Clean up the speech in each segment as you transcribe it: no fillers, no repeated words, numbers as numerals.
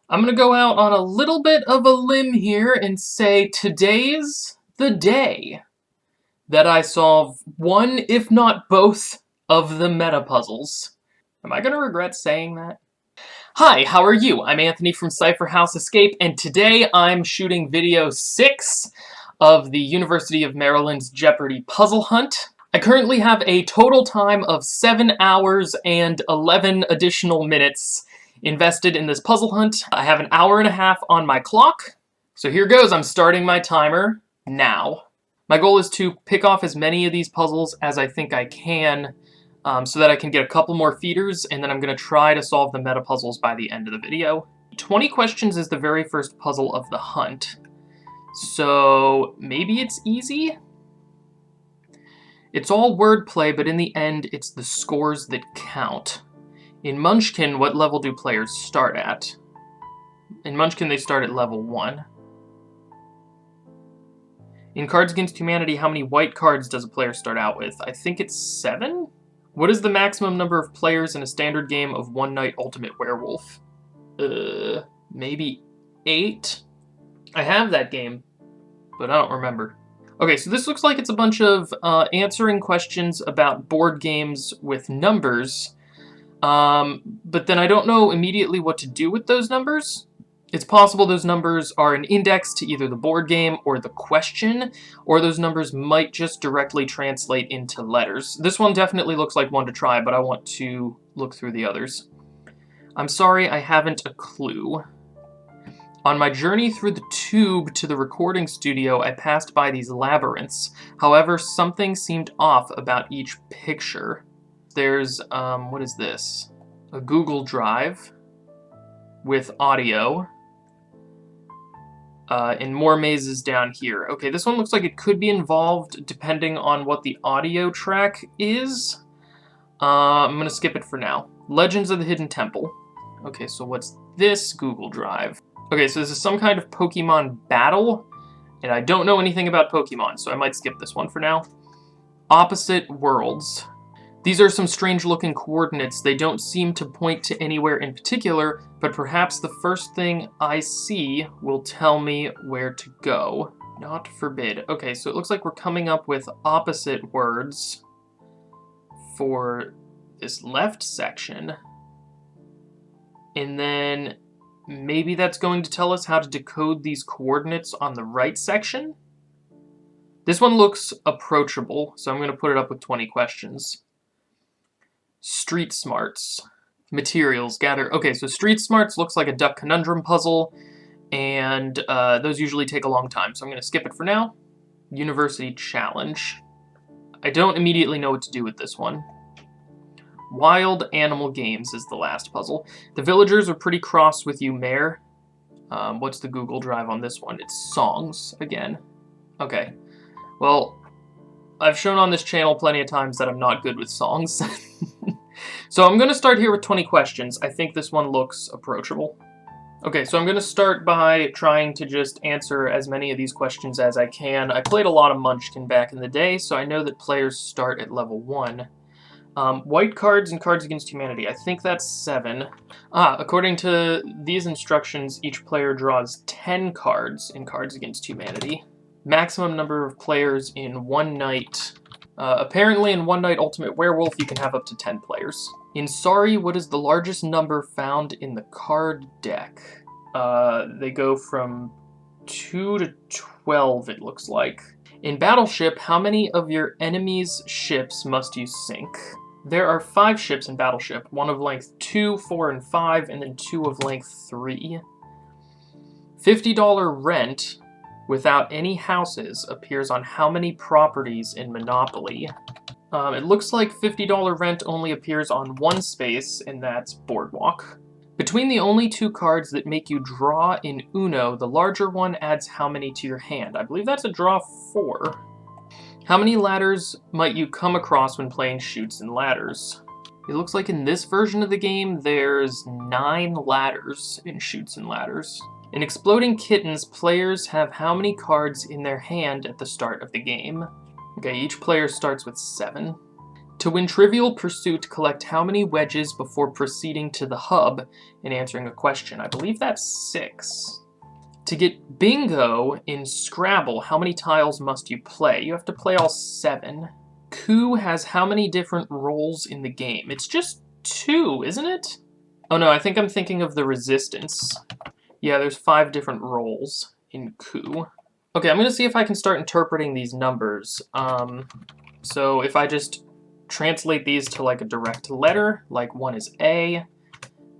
I'm gonna go out on a little bit of a limb here and say today's the day that I solve one, if not both, of the meta puzzles. Am I gonna regret saying that? Hi, how are you? I'm Anthony from Cypher House Escape, and today I'm shooting video 6 of the University of Maryland's Jeopardy puzzle hunt. I currently have a total time of 7 hours and 11 additional minutes invested in this puzzle hunt. I have an hour and a half on my clock, so here goes. I'm starting my timer now. My goal is to pick off as many of these puzzles as I think I can, so that I can get a couple more feeders, and then I'm going to try to solve the meta puzzles by the end of the video. 20 questions is the very first puzzle of the hunt, so maybe it's easy? It's all wordplay, but in the end, it's the scores that count. In Munchkin, what level do players start at? In Munchkin, they start at level 1. In Cards Against Humanity, how many white cards does a player start out with? I think it's 7? What is the maximum number of players in a standard game of One Night Ultimate Werewolf? Maybe 8? I have that game, but I don't remember. Okay, so this looks like it's a bunch of answering questions about board games with numbers, but then I don't know immediately what to do with those numbers. It's possible those numbers are an index to either the board game or the question, or those numbers might just directly translate into letters. This one definitely looks like one to try, but I want to look through the others. I'm sorry, I haven't a clue. On my journey through the tube to the recording studio, I passed by these labyrinths. However, something seemed off about each picture. There's, what is this? A Google Drive with audio. And more mazes down here. Okay, this one looks like it could be involved depending on what the audio track is. I'm gonna skip it for now. Legends of the Hidden Temple. Okay, so what's this Google Drive? Okay, so this is some kind of Pokemon battle, and I don't know anything about Pokemon, so I might skip this one for now. Opposite Worlds. These are some strange-looking coordinates. They don't seem to point to anywhere in particular, but perhaps the first thing I see will tell me where to go. Not forbid. Okay, so it looks like we're coming up with opposite words for this left section. And then maybe that's going to tell us how to decode these coordinates on the right section. This one looks approachable, so I'm going to put it up with 20 questions. Street Smarts. Materials, gather. Okay, so Street Smarts looks like a duck conundrum puzzle, and those usually take a long time, so I'm going to skip it for now. University Challenge. I don't immediately know what to do with this one. Wild Animal Games is the last puzzle. The villagers are pretty cross with you, Mayor. What's the Google Drive on this one? It's songs, again. Okay. Well, I've shown on this channel plenty of times that I'm not good with songs. So I'm going to start here with 20 questions. I think this one looks approachable. Okay, so I'm going to start by trying to just answer as many of these questions as I can. I played a lot of Munchkin back in the day, so I know that players start at level 1. White cards and Cards Against Humanity. I think that's 7. According to these instructions, each player draws 10 cards in Cards Against Humanity. Maximum number of players in one night. Apparently in One Night Ultimate Werewolf, you can have up to 10 players. In Sorry, what is the largest number found in the card deck? They go from 2 to 12, it looks like. In Battleship, how many of your enemy's ships must you sink? There are 5 ships in Battleship, one of length 2, 4, and 5, and then 2 of length 3. $50 rent without any houses appears on how many properties in Monopoly? It looks like $50 rent only appears on one space, and that's Boardwalk. Between the only 2 cards that make you draw in Uno, the larger one adds how many to your hand? I believe that's a draw 4. How many ladders might you come across when playing Chutes and Ladders? It looks like in this version of the game, there's 9 ladders in Chutes and Ladders. In Exploding Kittens, players have how many cards in their hand at the start of the game? Okay, each player starts with 7. To win Trivial Pursuit, collect how many wedges before proceeding to the hub and answering a question? I believe that's 6. To get Bingo in Scrabble, how many tiles must you play? You have to play all 7. Coup has how many different roles in the game? It's just 2, isn't it? Oh no, I think I'm thinking of the Resistance. Yeah, there's 5 different roles in Coup. Okay, I'm gonna see if I can start interpreting these numbers. So if I just translate these to like a direct letter, like 1 is A,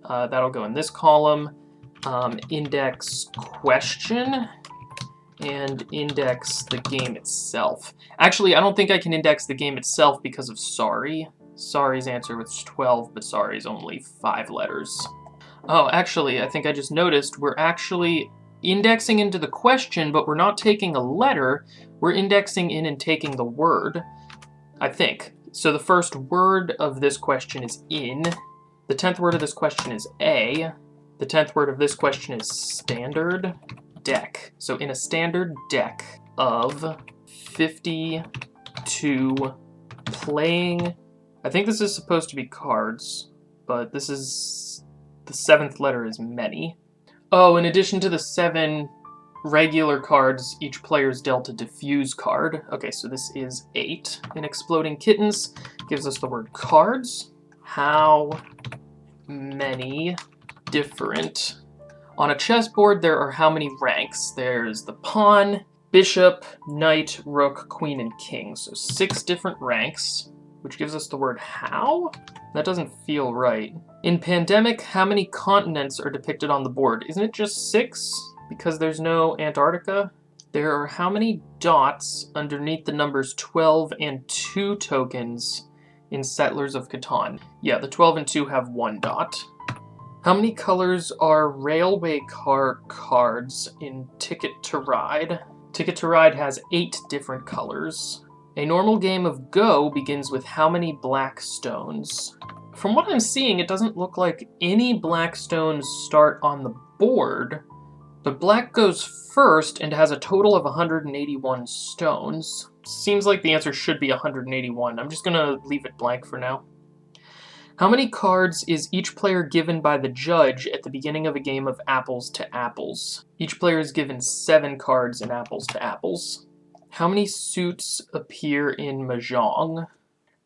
that'll go in this column. Index question, and index the game itself. Actually, I don't think I can index the game itself because of sorry. Sorry's answer was 12, but sorry's only 5 letters. Oh, actually, I think I just noticed we're actually indexing into the question, but we're not taking a letter. We're indexing in and taking the word, I think. So the first word of this question is in. The 10th word of this question is A. The 10th word of this question is standard deck. So in a standard deck of 52 playing, I think this is supposed to be cards, but this is, the 7th letter is many. Oh, in addition to the 7 regular cards, each player is dealt a diffuse card. Okay, so this is 8. In Exploding Kittens, gives us the word cards. How many different... On a chessboard, there are how many ranks? There's the pawn, bishop, knight, rook, queen, and king. So 6 different ranks, which gives us the word how? That doesn't feel right. In Pandemic, how many continents are depicted on the board? Isn't it just 6? Because there's no Antarctica? There are how many dots underneath the numbers 12 and 2 tokens in Settlers of Catan? Yeah, the 12 and 2 have 1 dot. How many colors are railway car cards in Ticket to Ride? Ticket to Ride has 8 different colors. A normal game of Go begins with how many black stones? From what I'm seeing, it doesn't look like any black stones start on the board, but black goes first and has a total of 181 stones. Seems like the answer should be 181. I'm just gonna leave it blank for now. How many cards is each player given by the judge at the beginning of a game of Apples to Apples? Each player is given 7 cards in Apples to Apples. How many suits appear in Mahjong?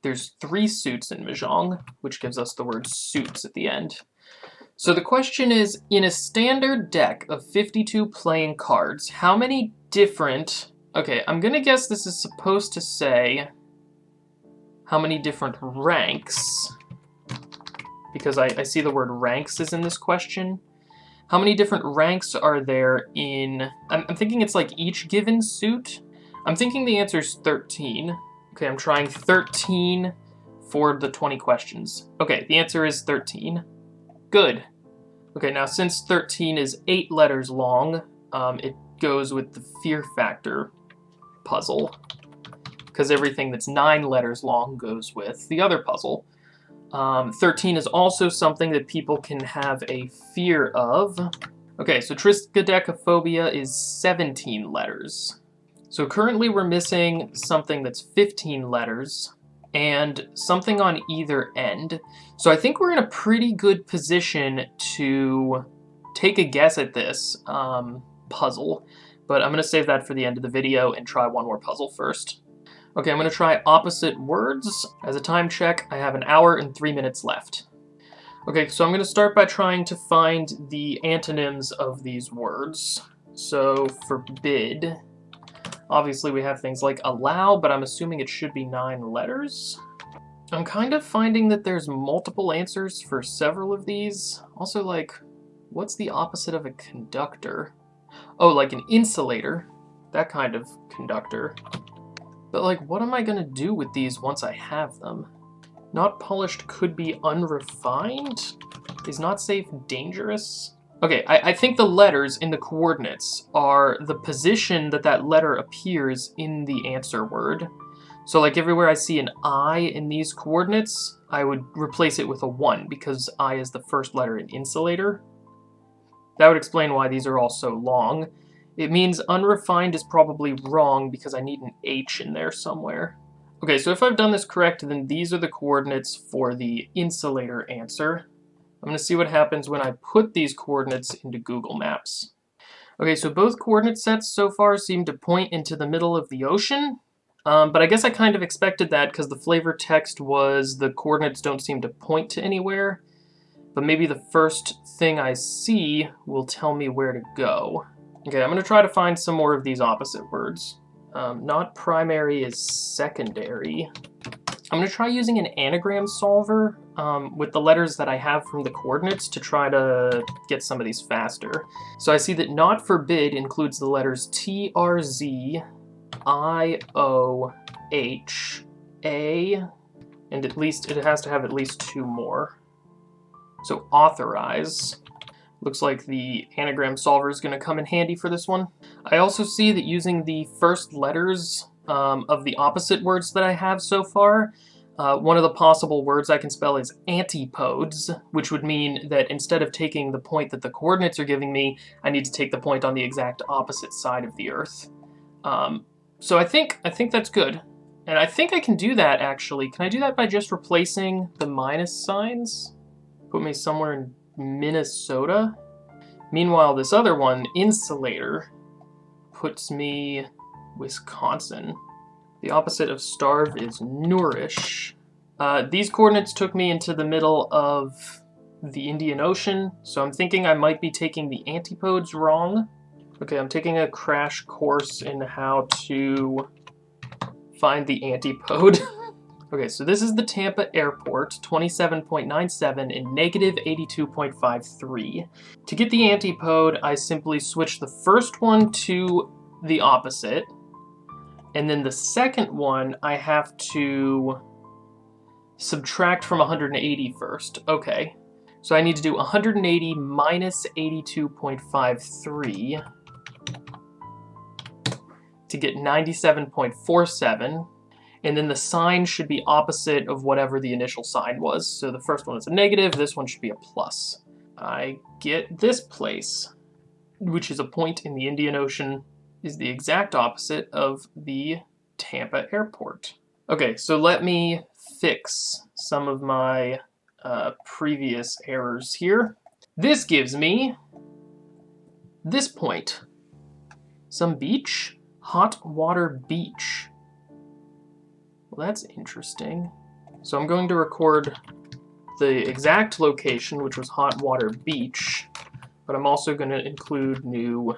There's 3 suits in Mahjong, which gives us the word suits at the end. So the question is, in a standard deck of 52 playing cards, how many different... Okay, I'm gonna guess this is supposed to say how many different ranks, because I see the word ranks is in this question. How many different ranks are there in... I'm thinking it's like each given suit. I'm thinking the answer is 13. Okay, I'm trying 13 for the 20 questions. Okay, the answer is 13. Good. Okay, now since 13 is 8 letters long, it goes with the fear factor puzzle, because everything that's 9 letters long goes with the other puzzle. 13 is also something that people can have a fear of. Okay, so triskaidekaphobia is 17 letters. So currently we're missing something that's 15 letters and something on either end. So I think we're in a pretty good position to take a guess at this puzzle, but I'm going to save that for the end of the video and try one more puzzle first. Okay, I'm going to try opposite words. As a time check, I have 1 hour and 3 minutes left. Okay, so I'm going to start by trying to find the antonyms of these words. So, forbid. Obviously we have things like allow, but I'm assuming it should be 9 letters. I'm kind of finding that there's multiple answers for several of these. Also, like, what's the opposite of a conductor? Oh, like an insulator. That kind of conductor. But, like, what am I gonna do with these once I have them? Not polished could be unrefined? Is not safe dangerous? Okay, I think the letters in the coordinates are the position that that letter appears in the answer word. So, like, everywhere I see an I in these coordinates, I would replace it with a 1, because I is the first letter in insulator. That would explain why these are all so long. It means unrefined is probably wrong because I need an H in there somewhere. Okay, so if I've done this correct, then these are the coordinates for the insulator answer. I'm going to see what happens when I put these coordinates into Google Maps. Okay, so both coordinate sets so far seem to point into the middle of the ocean, but I guess I kind of expected that because the flavor text was the coordinates don't seem to point to anywhere, but maybe the first thing I see will tell me where to go. Okay, I'm going to try to find some more of these opposite words. Not primary is secondary. I'm going to try using an anagram solver with the letters that I have from the coordinates to try to get some of these faster. So I see that not forbid includes the letters T, R, Z, I, O, H, A, and at least it has to have at least 2 more. So authorize. Looks like the anagram solver is going to come in handy for this one. I also see that using the first letters of the opposite words that I have so far, one of the possible words I can spell is antipodes, which would mean that instead of taking the point that the coordinates are giving me, I need to take the point on the exact opposite side of the Earth. So I think that's good. And I think I can do that, actually. Can I do that by just replacing the minus signs? Put me somewhere in Minnesota. Meanwhile, this other one, insulator, puts me Wisconsin. The opposite of starve is nourish. These coordinates took me into the middle of the Indian Ocean, so I'm thinking I might be taking the antipodes wrong. Okay, I'm taking a crash course in how to find the antipode. Okay, so this is the Tampa airport, 27.97 and negative 82.53. To get the antipode, I simply switch the first one to the opposite, and then the second one I have to subtract from 180 first. Okay, so I need to do 180 minus 82.53 to get 97.47. And then the sign should be opposite of whatever the initial sign was. So the first one is a negative, this one should be a plus. I get this place, which is a point in the Indian Ocean, is the exact opposite of the Tampa airport. Okay, so let me fix some of my previous errors here. This gives me this point. Some beach? Hot water beach. Well, that's interesting. So I'm going to record the exact location, which was Hot Water Beach, but I'm also going to include New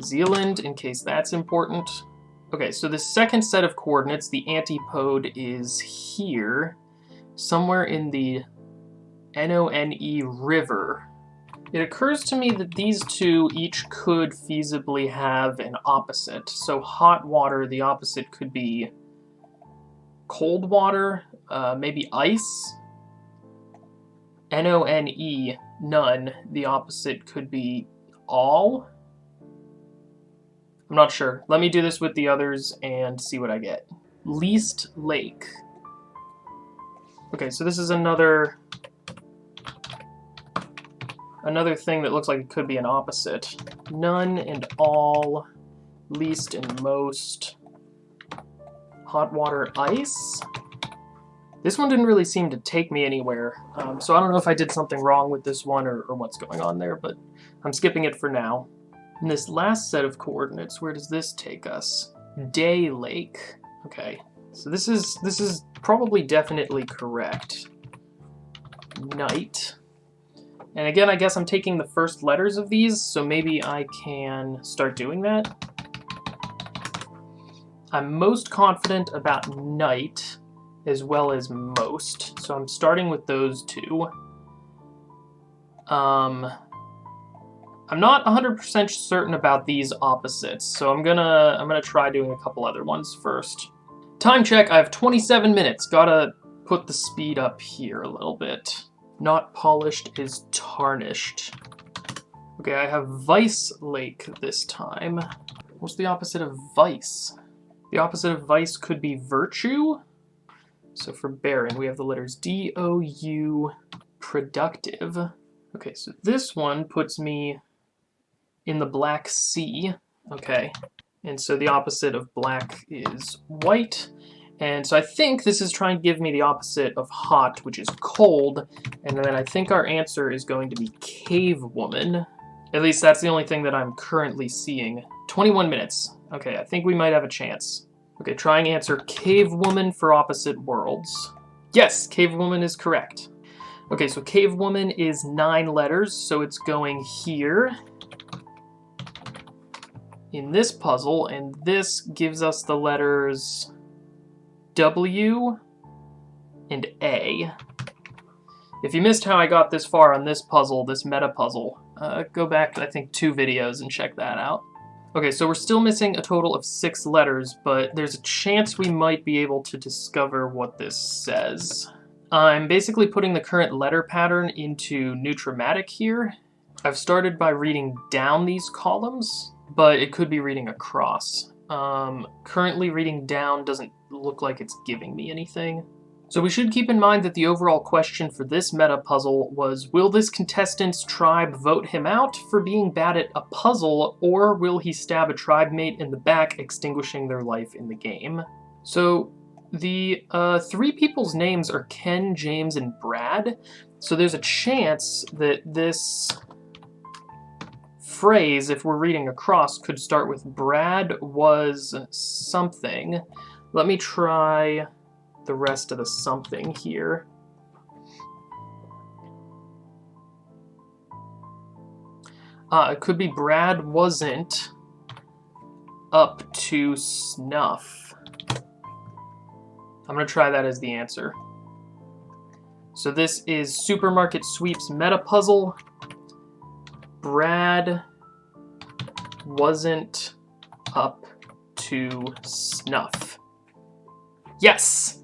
Zealand in case that's important. Okay, so the second set of coordinates, the antipode, is here, somewhere in the None River. It occurs to me that these two each could feasibly have an opposite. So hot water, the opposite could be cold water, maybe ice. None, none, the opposite could be all. I'm not sure. Let me do this with the others and see what I get. Least lake. Okay, so this is another thing that looks like it could be an opposite. None and all, least and most. Hot water, ice. This one didn't really seem to take me anywhere, so I don't know if I did something wrong with this one or what's going on there, but I'm skipping it for now. And this last set of coordinates, where does this take us? Day lake. Okay, so this is probably definitely correct. Night. And again, I guess I'm taking the first letters of these, so maybe I can start doing that. I'm most confident about night as well as most, so I'm starting with those two. I'm not 100% certain about these opposites, so I'm gonna try doing a couple other ones first. Time check, I have 27 minutes. Gotta put the speed up here a little bit. Not polished is tarnished. Okay, I have Vice Lake this time. What's the opposite of vice? The opposite of vice could be virtue. So for barren, we have the letters D-O-U, productive. Okay, so this one puts me in the Black Sea. Okay, and so the opposite of black is white. And so I think this is trying to give me the opposite of hot, which is cold. And then I think our answer is going to be cave woman. At least that's the only thing that I'm currently seeing. 21 minutes. Okay, I think we might have a chance. Okay, trying answer cave woman for opposite worlds. Yes, cave woman is correct. Okay, so cave woman is 9 letters, so it's going here in this puzzle, and this gives us the letters W and A. If you missed how I got this far on this puzzle, this meta puzzle, go back, I think, 2 videos and check that out. Okay, so we're still missing a total of 6 letters, but there's a chance we might be able to discover what this says. I'm basically putting the current letter pattern into Nutramatic here. I've started by reading down these columns, but it could be reading across. Currently reading down doesn't look like it's giving me anything. So we should keep in mind that the overall question for this meta puzzle was, will this contestant's tribe vote him out for being bad at a puzzle, or will he stab a tribe mate in the back, extinguishing their life in the game? So the 3 people's names are Ken, James, and Brad, so there's a chance that this phrase, if we're reading across, could start with Brad was something. Let me try the rest of the something here. It could be Brad wasn't up to snuff. I'm going to try that as the answer. So this is Supermarket Sweeps meta puzzle. Brad wasn't up to snuff. Yes!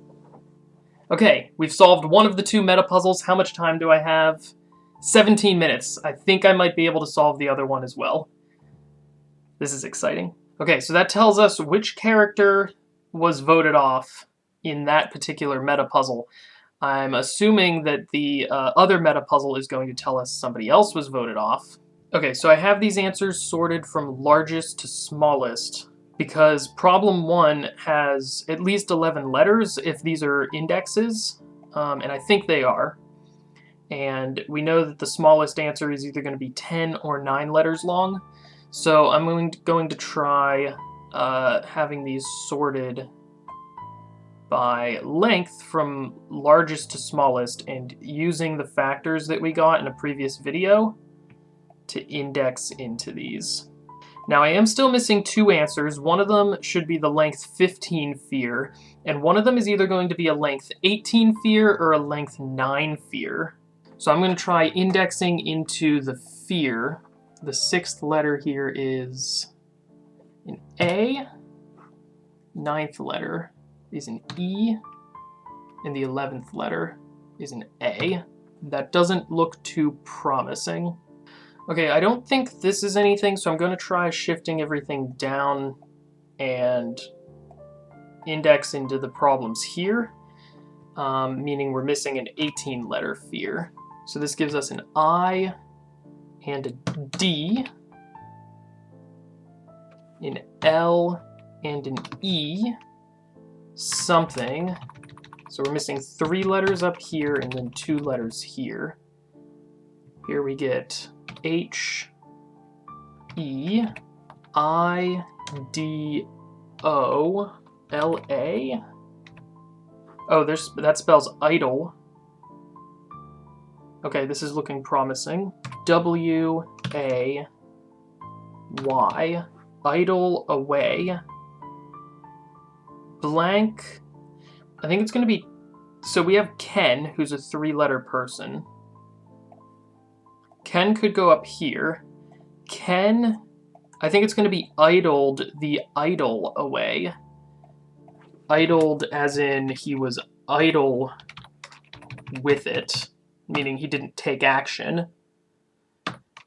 Okay, we've solved one of the 2 meta puzzles. How much time do I have? 17 minutes. I think I might be able to solve the other one as well. This is exciting. Okay, so that tells us which character was voted off in that particular meta puzzle. I'm assuming that the other meta puzzle is going to tell us somebody else was voted off. Okay, so I have these answers sorted from largest to smallest, because problem 1 has at least 11 letters if these are indexes, and I think they are. And we know that the smallest answer is either going to be 10 or 9 letters long, so I'm going to try having these sorted by length from largest to smallest and using the factors that we got in a previous video to index into these. Now I am still missing 2 answers. One of them should be the length 15 fear, and one of them is either going to be a length 18 fear or a length 9 fear. So I'm going to try indexing into the fear. The 6th letter here is an A, 9th letter is an E, and the 11th letter is an A. That doesn't look too promising. Okay, I don't think this is anything, so I'm going to try shifting everything down and index into the problems here, meaning we're missing an 18-letter fear. So this gives us an I and a D, an L and an E, something. So we're missing 3 letters up here and then 2 letters here. Here we get H, E, I, D, O, L, A. Oh, that spells idle. Okay, this is looking promising. W, A, Y, idle away. Blank, I think it's going to be, so we have Ken, who's a 3-letter person. Ken could go up here. Ken, I think it's going to be idled the idle away. Idled as in he was idle with it, meaning he didn't take action.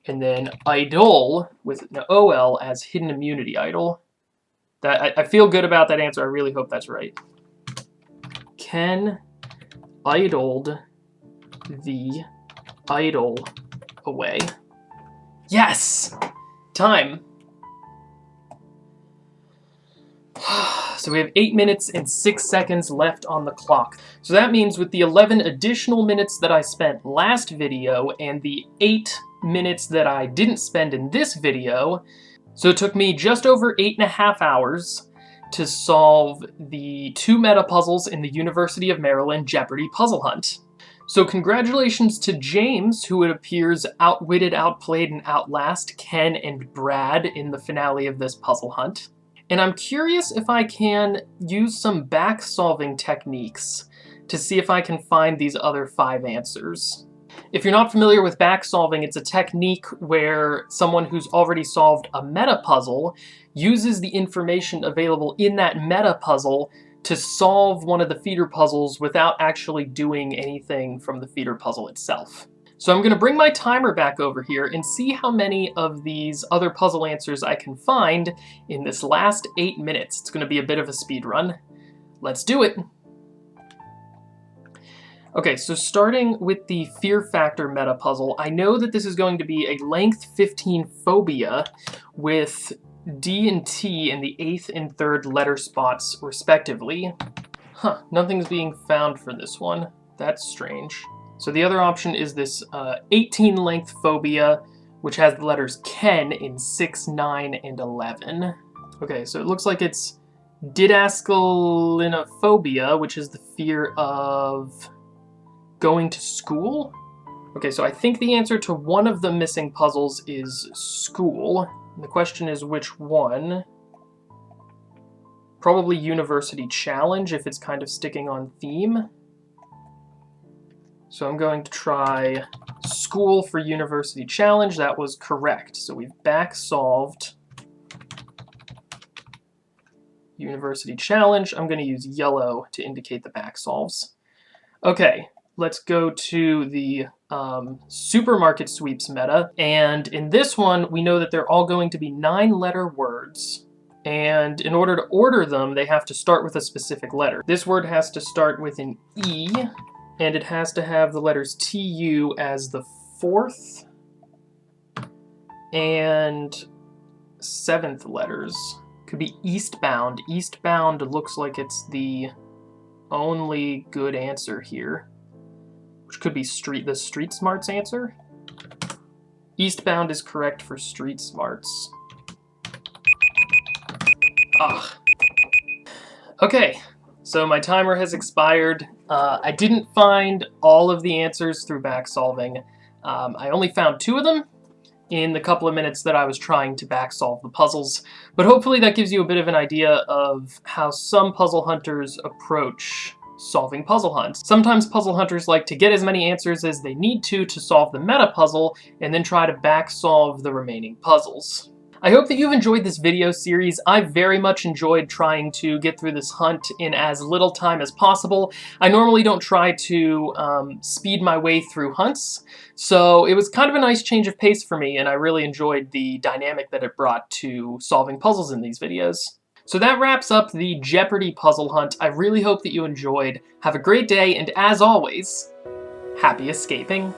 And then idle with an OL as hidden immunity idle. That I feel good about that answer. I really hope that's right. Ken idled the idle away. Yes! Time. So So we have 8 minutes and 6 seconds left on the clock. So that means with the 11 additional minutes that I spent last video and the 8 minutes that I didn't spend in this video, so it took me just over 8.5 hours to solve the 2 meta puzzles in the University of Maryland Jeopardy puzzle hunt. So congratulations to James, who it appears outwitted, outplayed, and outlast Ken and Brad in the finale of this puzzle hunt. And I'm curious if I can use some back-solving techniques to see if I can find these other 5 answers. If you're not familiar with back-solving, it's a technique where someone who's already solved a meta puzzle uses the information available in that meta puzzle to solve one of the feeder puzzles without actually doing anything from the feeder puzzle itself. So I'm going to bring my timer back over here and see how many of these other puzzle answers I can find in this last 8 minutes. It's going to be a bit of a speed run. Let's do it! Okay, so starting with the Fear Factor meta puzzle, I know that this is going to be a length 15 phobia with D and T in the 8th and 3rd letter spots, respectively. Huh, nothing's being found for this one. That's strange. So the other option is this 18 length phobia, which has the letters Ken in 6, 9, and 11. Okay, so it looks like it's didascalinophobia, which is the fear of going to school? Okay, so I think the answer to one of the missing puzzles is school. The question is which one? Probably University Challenge, if it's kind of sticking on theme. So I'm going to try school for University Challenge. That was correct. So we've back-solved University Challenge. I'm going to use yellow to indicate the back-solves. Okay, let's go to the supermarket sweeps meta, and in this one we know that they're all going to be 9-letter words, and in order to order them they have to start with a specific letter. This word has to start with an E, and it has to have the letters TU as the 4th and 7th letters. Could be eastbound. Eastbound looks like it's the only good answer here, which could be the street smarts answer. Eastbound is correct for street smarts. Ah. Okay, so my timer has expired. I didn't find all of the answers through back solving. I only found 2 of them in the couple of minutes that I was trying to back solve the puzzles, but hopefully that gives you a bit of an idea of how some puzzle hunters approach solving puzzle hunts. Sometimes puzzle hunters like to get as many answers as they need to solve the meta puzzle, and then try to back solve the remaining puzzles. I hope that you've enjoyed this video series. I very much enjoyed trying to get through this hunt in as little time as possible. I normally don't try to speed my way through hunts, so it was kind of a nice change of pace for me, and I really enjoyed the dynamic that it brought to solving puzzles in these videos. So that wraps up the Jeopardy puzzle hunt. I really hope that you enjoyed. Have a great day, and as always, happy escaping.